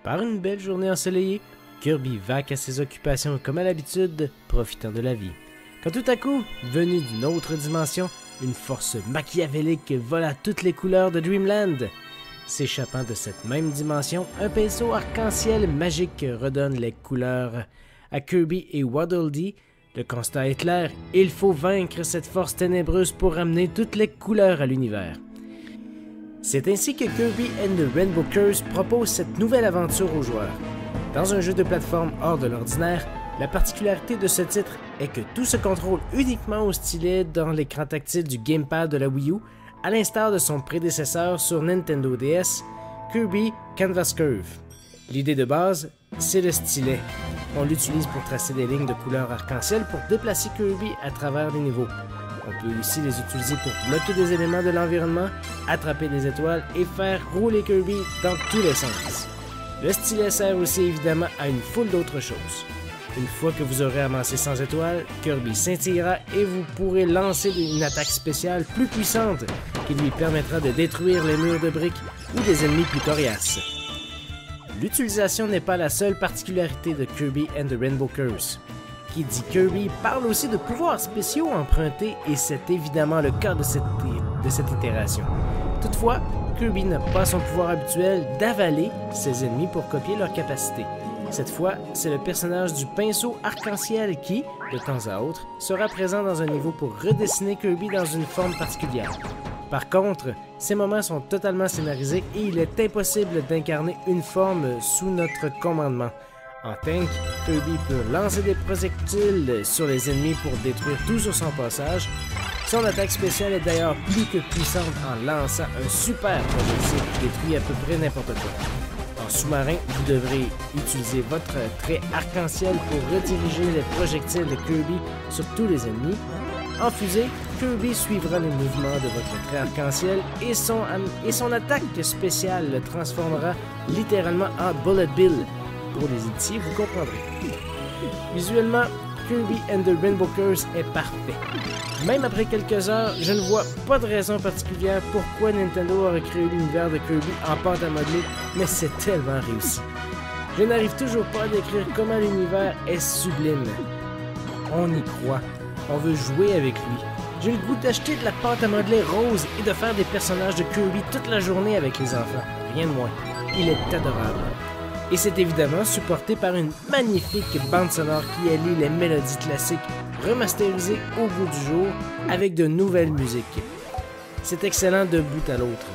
Par une belle journée ensoleillée, Kirby vaque à ses occupations comme à l'habitude, profitant de la vie. Quand tout à coup, venu d'une autre dimension, une force machiavélique vole à toutes les couleurs de Dreamland. S'échappant de cette même dimension, un pinceau arc-en-ciel magique redonne les couleurs à Kirby et Waddle Dee. Le constat est clair, il faut vaincre cette force ténébreuse pour ramener toutes les couleurs à l'univers. C'est ainsi que Kirby and the Rainbow Curse propose cette nouvelle aventure aux joueurs. Dans un jeu de plateforme hors de l'ordinaire, la particularité de ce titre est que tout se contrôle uniquement au stylet dans l'écran tactile du gamepad de la Wii U, à l'instar de son prédécesseur sur Nintendo DS, Kirby Canvas Curve. L'idée de base, c'est le stylet. On l'utilise pour tracer des lignes de couleur arc-en-ciel pour déplacer Kirby à travers les niveaux. On peut aussi les utiliser pour bloquer des éléments de l'environnement, attraper des étoiles et faire rouler Kirby dans tous les sens. Le stylet sert aussi évidemment à une foule d'autres choses. Une fois que vous aurez amassé 100 étoiles, Kirby scintillera et vous pourrez lancer une attaque spéciale plus puissante qui lui permettra de détruire les murs de briques ou des ennemis plus coriaces. L'utilisation n'est pas la seule particularité de Kirby and the Rainbow Curse. Qui dit Kirby parle aussi de pouvoirs spéciaux empruntés et c'est évidemment le cas de cette itération. Toutefois, Kirby n'a pas son pouvoir habituel d'avaler ses ennemis pour copier leurs capacités. Cette fois, c'est le personnage du pinceau arc-en-ciel qui, de temps à autre, sera présent dans un niveau pour redessiner Kirby dans une forme particulière. Par contre, ces moments sont totalement scénarisés et il est impossible d'incarner une forme sous notre commandement. En tank, Kirby peut lancer des projectiles sur les ennemis pour détruire tout sur son passage. Son attaque spéciale est d'ailleurs plus que puissante en lançant un super projectile qui détruit à peu près n'importe quoi. En sous-marin, vous devrez utiliser votre trait arc-en-ciel pour rediriger les projectiles de Kirby sur tous les ennemis. En fusée, Kirby suivra les mouvements de votre trait arc-en-ciel et son attaque spéciale le transformera littéralement en Bullet Bill. Pour les initiés, vous comprendrez. Visuellement, Kirby and the Rainbow Curse est parfait. Même après quelques heures, je ne vois pas de raison particulière pourquoi Nintendo aurait créé l'univers de Kirby en pâte à modeler, mais c'est tellement réussi. Je n'arrive toujours pas à décrire comment l'univers est sublime. On y croit. On veut jouer avec lui. J'ai le goût d'acheter de la pâte à modeler rose et de faire des personnages de Kirby toute la journée avec les enfants. Rien de moins. Il est adorable. Et c'est évidemment supporté par une magnifique bande sonore qui allie les mélodies classiques remasterisées au goût du jour avec de nouvelles musiques. C'est excellent de bout à l'autre.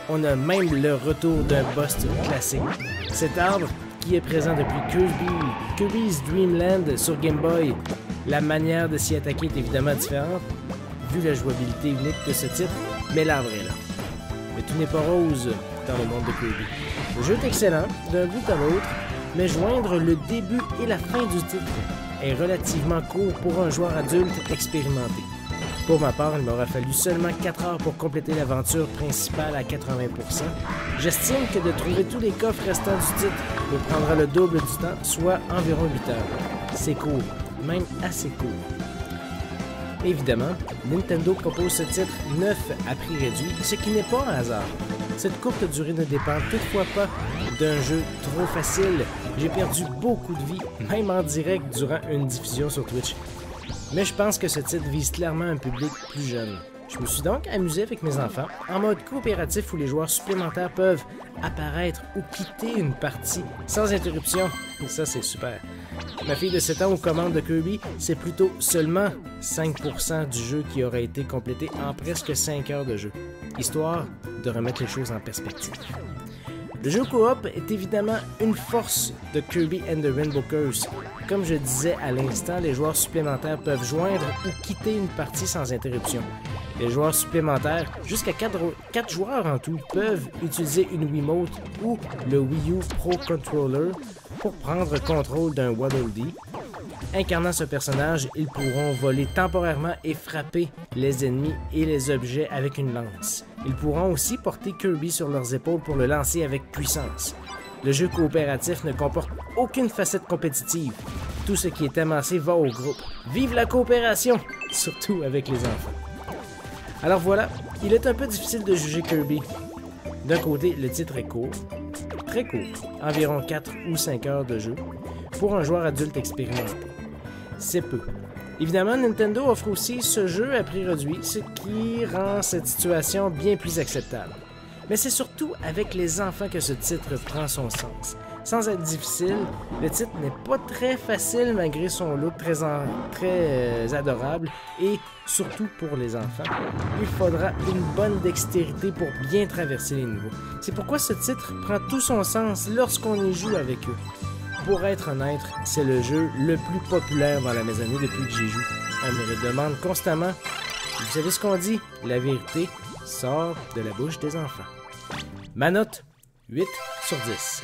On a même le retour d'un boss classique. Cet arbre, qui est présent depuis Kirby's Dream Land sur Game Boy, la manière de s'y attaquer est évidemment différente, vu la jouabilité unique de ce titre, mais l'arbre est là. Mais tout n'est pas rose dans le monde de Kirby. Le jeu est excellent, d'un bout à l'autre, mais joindre le début et la fin du titre est relativement court pour un joueur adulte expérimenté. Pour ma part, il m'aura fallu seulement 4 heures pour compléter l'aventure principale à 80%. J'estime que de trouver tous les coffres restants du titre me prendra le double du temps, soit environ 8 heures. C'est court, même assez court. Évidemment, Nintendo propose ce titre neuf à prix réduit, ce qui n'est pas un hasard. Cette courte durée ne dépend toutefois pas d'un jeu trop facile. J'ai perdu beaucoup de vie, même en direct durant une diffusion sur Twitch. Mais je pense que ce titre vise clairement un public plus jeune. Je me suis donc amusé avec mes enfants en mode coopératif où les joueurs supplémentaires peuvent apparaître ou quitter une partie sans interruption. Ça, c'est super. Ma fille de 7 ans aux commandes de Kirby, c'est plutôt seulement 5% du jeu qui aurait été complété en presque 5 heures de jeu, histoire de remettre les choses en perspective. Le jeu coop est évidemment une force de Kirby and the Rainbow Curse. Comme je disais à l'instant, les joueurs supplémentaires peuvent joindre ou quitter une partie sans interruption. Les joueurs supplémentaires, jusqu'à 4 joueurs en tout, peuvent utiliser une Wiimote ou le Wii U Pro Controller pour prendre contrôle d'un Waddle Dee. Incarnant ce personnage, ils pourront voler temporairement et frapper les ennemis et les objets avec une lance. Ils pourront aussi porter Kirby sur leurs épaules pour le lancer avec puissance. Le jeu coopératif ne comporte aucune facette compétitive. Tout ce qui est amassé va au groupe. Vive la coopération, surtout avec les enfants. Alors voilà, il est un peu difficile de juger Kirby. D'un côté, le titre est court, très court, environ 4 ou 5 heures de jeu, pour un joueur adulte expérimenté. C'est peu. Évidemment, Nintendo offre aussi ce jeu à prix réduit, ce qui rend cette situation bien plus acceptable. Mais c'est surtout avec les enfants que ce titre prend son sens. Sans être difficile, le titre n'est pas très facile malgré son look très adorable et surtout pour les enfants. Il faudra une bonne dextérité pour bien traverser les niveaux. C'est pourquoi ce titre prend tout son sens lorsqu'on y joue avec eux. Pour être honnête, c'est le jeu le plus populaire dans la maisonnée depuis que j'y joue. On me le demande constamment. Vous savez ce qu'on dit? La vérité sort de la bouche des enfants. Ma note, 8 sur 10.